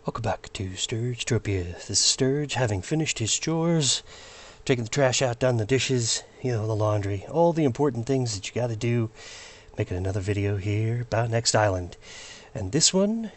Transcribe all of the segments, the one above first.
Welcome back to Sturge Entropia. This is Sturge, having finished his chores, taking the trash out, done the dishes, the laundry, all the important things that you gotta do, making another video here about Next Island. And this one's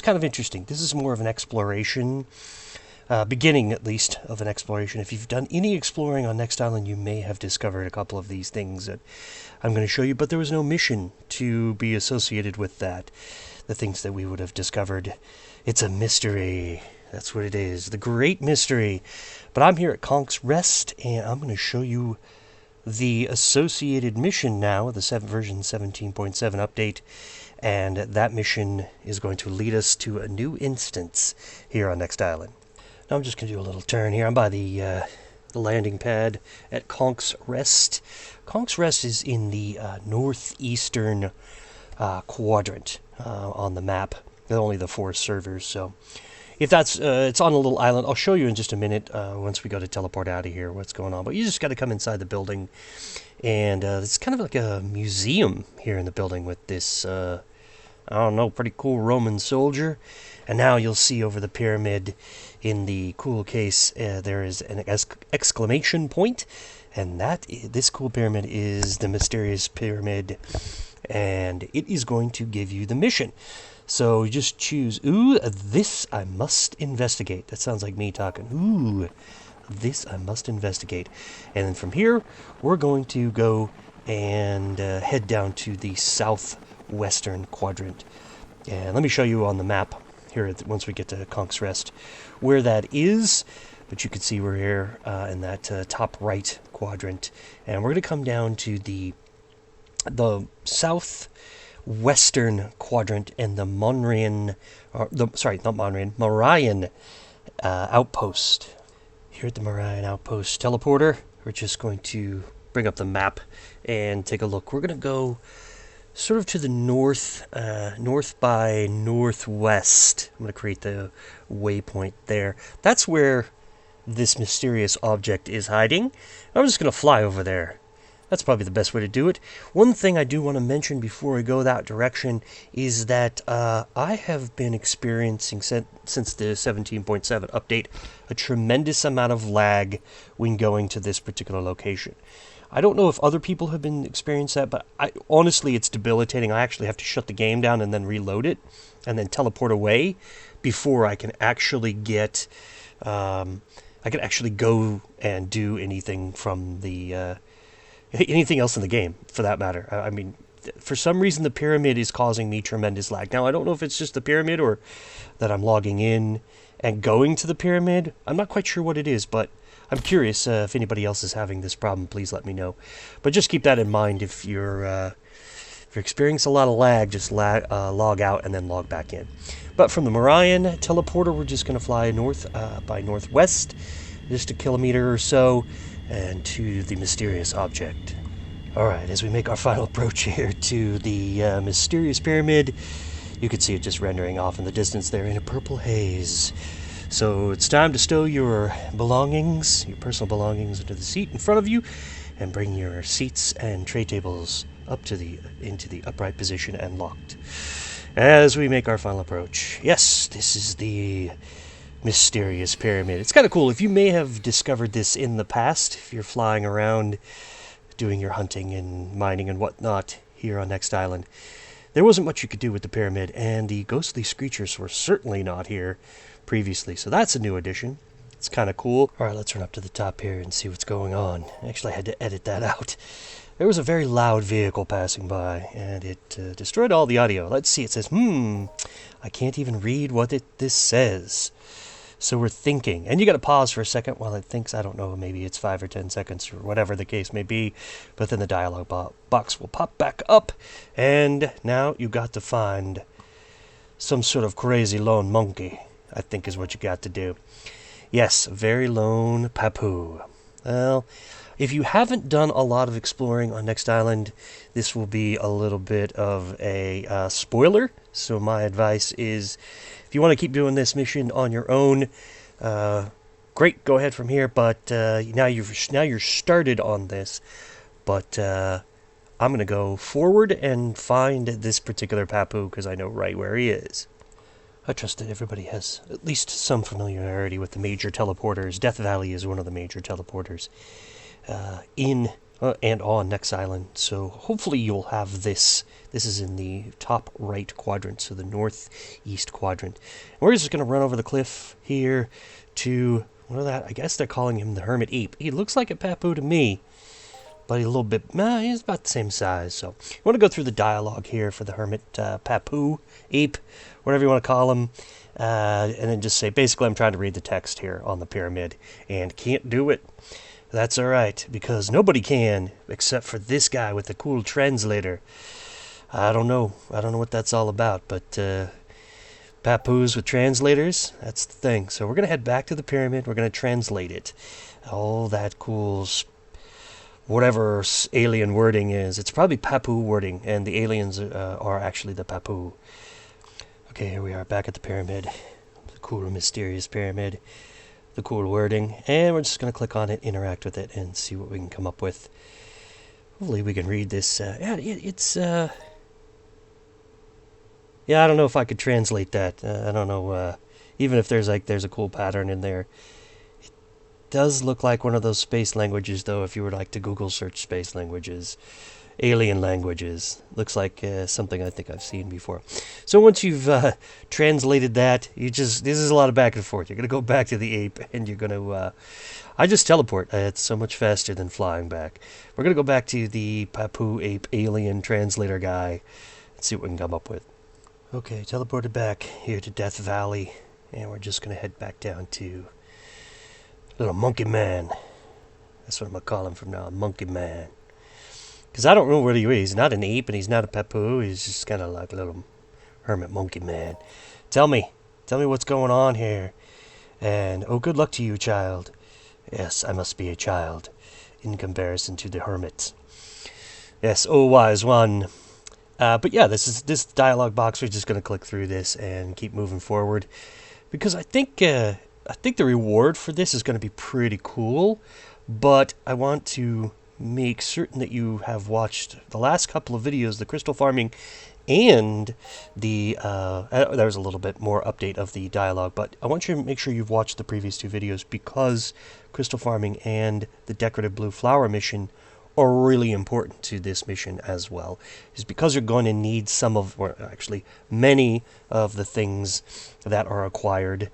kind of interesting. This is more of an exploration, beginning at least of an exploration. If you've done any exploring on Next Island, you may have discovered a couple of these things that I'm going to show you, but there was no mission to be associated with that. The things that we would have discovered. It's a mystery. That's what it is. The great mystery. But I'm here at Conk's Rest, and I'm going to show you the associated mission now, the version 17.7 update. And that mission is going to lead us to a new instance here on Next Island. Now I'm just going to do a little turn here. I'm by the landing pad at Conk's Rest. Conk's Rest is in the northeastern quadrant on the map. There are only the 4 servers, so if that's it's on a little island. I'll show you in just a minute once we go to teleport out of here what's going on. But you just got to come inside the building, and it's kind of like a museum here in the building with this I don't know, pretty cool Roman soldier. And now you'll see over the pyramid in the cool case there is an exclamation point, and this cool pyramid is the mysterious pyramid, and it is going to give you the mission. So you just choose, this I must investigate. That sounds like me talking. This I must investigate. And then from here, we're going to go and head down to the southwestern quadrant. And let me show you on the map here, once we get to Conk's Rest, where that is. But you can see we're here in that top right quadrant. And we're going to come down to the southwestern quadrant and the Marian outpost. Here at the Marian outpost teleporter, we're just going to bring up the map and take a look. We're going to go sort of to the north by northwest. I'm going to create the waypoint there. That's where this mysterious object is hiding. I'm just going to fly over there. That's probably the best way to do it. One thing I do want to mention before we go that direction is that I have been experiencing, since the 17.7 update, a tremendous amount of lag when going to this particular location. I don't know if other people have been experiencing that, but honestly, it's debilitating. I actually have to shut the game down and then reload it, and then teleport away before I can actually get... I can actually go and do anything from the... anything else in the game, for that matter. I mean, for some reason, the pyramid is causing me tremendous lag. Now, I don't know if it's just the pyramid or that I'm logging in and going to the pyramid. I'm not quite sure what it is, but I'm curious if anybody else is having this problem. Please let me know. But just keep that in mind. If you're experiencing a lot of lag, just log out and then log back in. But from the Marian teleporter, we're just going to fly north by northwest, just a kilometer or so, and to the mysterious object. Alright, as we make our final approach here to the mysterious pyramid, you can see it just rendering off in the distance there in a purple haze. So it's time to stow your belongings, your personal belongings, into the seat in front of you, and bring your seats and tray tables up to into the upright position and locked. As we make our final approach, yes, this is the mysterious pyramid. It's kind of cool. If you may have discovered this in the past, if you're flying around doing your hunting and mining and whatnot here on Next Island, there wasn't much you could do with the pyramid, and the ghostly screechers were certainly not here previously. So that's a new addition. It's kind of cool. Alright, let's run up to the top here and see what's going on. Actually, I had to edit that out. There was a very loud vehicle passing by, and it destroyed all the audio. Let's see. It says, I can't even read what this says. So we're thinking, and you got to pause for a second while it thinks. I don't know, maybe it's 5 or 10 seconds or whatever the case may be, but then the dialogue box will pop back up, and now you got to find some sort of crazy lone monkey, I think is what you got to do. Yes, a very lone papu. Well, if you haven't done a lot of exploring on Next Island, this will be a little bit of a spoiler, so my advice is, if you want to keep doing this mission on your own, great, go ahead from here. But now you're started on this. But I'm going to go forward and find this particular Papu because I know right where he is. I trust that everybody has at least some familiarity with the major teleporters. Death Valley is one of the major teleporters in and on Next Island. So hopefully you'll have this. This is in the top right quadrant, so the northeast quadrant. And we're just going to run over the cliff here to, what are that? I guess they're calling him the Hermit Ape. He looks like a Papu to me, but he's a little bit, he's about the same size. So you want to go through the dialogue here for the Hermit Papu Ape, whatever you want to call him. And then just say, basically, I'm trying to read the text here on the pyramid and can't do it. That's all right, because nobody can, except for this guy with the cool translator. I don't know what that's all about, but Papus with translators, that's the thing. So we're going to head back to the pyramid. We're going to translate it. All that cool, whatever alien wording is. It's probably Papu wording, and the aliens are actually the Papu. Okay, here we are back at the pyramid. The cool, mysterious pyramid. The cool wording. And we're just going to click on it, interact with it, and see what we can come up with. Hopefully we can read this. It's... Yeah, I don't know if I could translate that. I don't know. Even if there's a cool pattern in there. It does look like one of those space languages, though, if you were like to Google search space languages. Alien languages. Looks like something I think I've seen before. So once you've translated that, this is a lot of back and forth. You're going to go back to the ape, and you're going to... I just teleport. It's so much faster than flying back. We're going to go back to the Papu Ape Alien Translator guy and see what we can come up with. Okay, teleported back here to Death Valley, and we're just going to head back down to little Monkey Man. That's what I'm going to call him from now on, Monkey Man. Because I don't know what he is. He's not an ape, and he's not a Papu. He's just kind of like a little hermit monkey man. Tell me what's going on here. And, oh, good luck to you, child. Yes, I must be a child, in comparison to the hermit. Yes, oh, wise one. But yeah, this dialogue box. We're just going to click through this and keep moving forward. Because I think the reward for this is going to be pretty cool. But I want to make certain that you have watched the last couple of videos, the crystal farming and the there was a little bit more update of the dialogue, but I want you to make sure you've watched the previous two videos, because crystal farming and the decorative blue flower mission are really important to this mission as well. Is because you're going to need many of the things that are acquired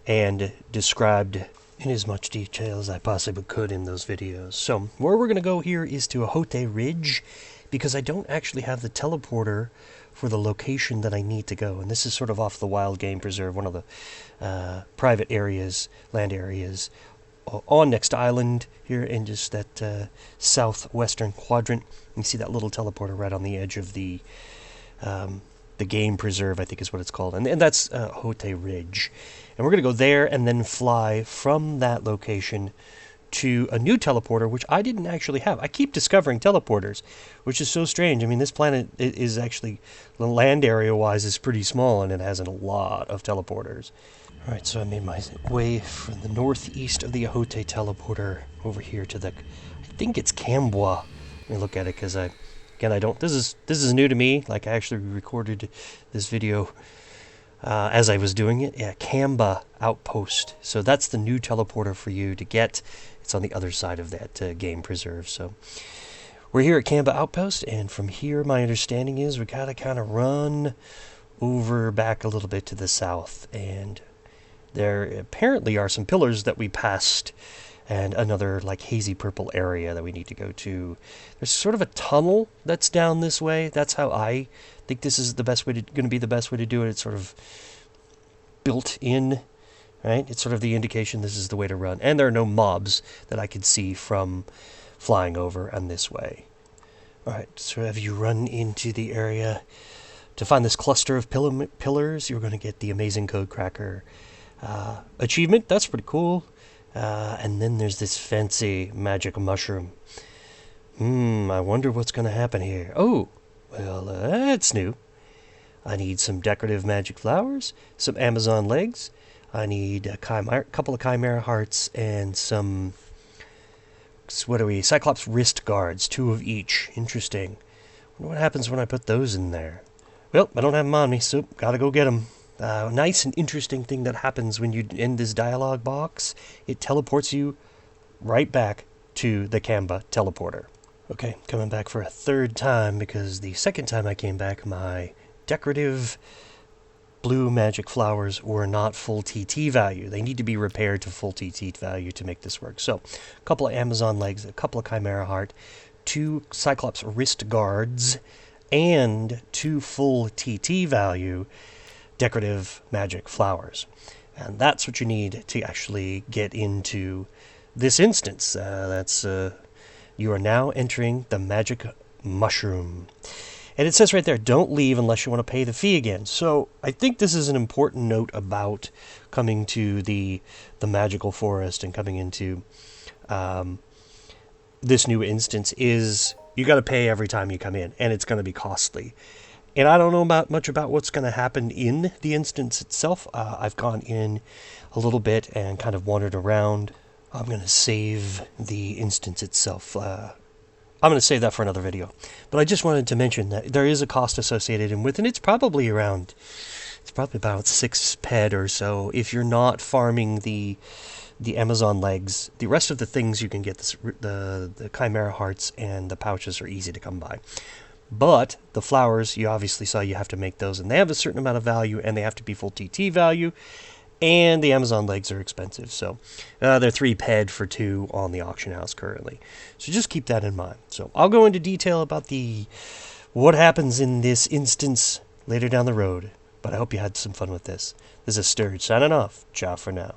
and described in as much detail as I possibly could in those videos. So where we're going to go here is to Ahote Ridge, because I don't actually have the teleporter for the location that I need to go. And this is sort of off the Wild Game Preserve, one of the private areas, land areas, on Next Island here in just that southwestern quadrant. You see that little teleporter right on the edge of the Game Preserve, I think is what it's called. And that's Ahote Ridge. And we're going to go there and then fly from that location to a new teleporter, which I didn't actually have. I keep discovering teleporters, which is so strange. I mean, this planet is actually, the land area-wise, is pretty small, and it has a lot of teleporters. All right, so I made my way from the northeast of the Ahote teleporter over here to I think it's Cambwa. Let me look at it, because I don't, this is new to me. Like, I actually recorded this video as I was doing it. Yeah, Camba Outpost. So that's the new teleporter for you to get. It's on the other side of that game preserve. So we're here at Camba Outpost, and from here, my understanding is we gotta kind of run over back a little bit to the south, and there apparently are some pillars that we passed, and another like hazy purple area that we need to go to. There's sort of a tunnel that's down this way. That's how I think this is the best way going to be the best way to do it. It's sort of built in, right? It's sort of the indication this is the way to run. And there are no mobs that I could see from flying over and this way. All right, so have you run into the area to find this cluster of pillars? You're going to get the amazing code cracker achievement. That's pretty cool. And then there's this fancy magic mushroom. I wonder what's going to happen here. Oh, well, that's new. I need some decorative magic flowers, some Amazon legs. I need a couple of Chimera hearts and some, Cyclops wrist guards, 2 of each. Interesting. I wonder what happens when I put those in there. Well, I don't have them on me, so gotta go get them. Nice and interesting thing that happens when you end this dialogue box, it teleports you right back to the Canva teleporter. Okay, coming back for a third time because the second time I came back, my decorative blue magic flowers were not full TT value. They need to be repaired to full TT value to make this work. So, a couple of Amazon legs, a couple of Chimera Heart, 2 Cyclops wrist guards, and 2 full TT value decorative magic flowers. And that's what you need to actually get into this instance. You are now entering the magic mushroom. And it says right there, don't leave unless you want to pay the fee again. So I think this is an important note about coming to the magical forest and coming into this new instance is you got to pay every time you come in, and it's going to be costly. And I don't know much about what's going to happen in the instance itself. I've gone in a little bit and kind of wandered around. I'm going to save the instance itself. I'm going to save that for another video. But I just wanted to mention that there is a cost associated with it, and it's probably about 6 ped or so. If you're not farming the Amazon legs, the rest of the things you can get, the Chimera Hearts and the pouches are easy to come by. But the flowers, you obviously saw you have to make those, and they have a certain amount of value, and they have to be full TT value, and the Amazon legs are expensive. So they're 3 ped for 2 on the auction house currently. So just keep that in mind. So I'll go into detail about what happens in this instance later down the road, but I hope you had some fun with this. This is Sturge signing off. Ciao for now.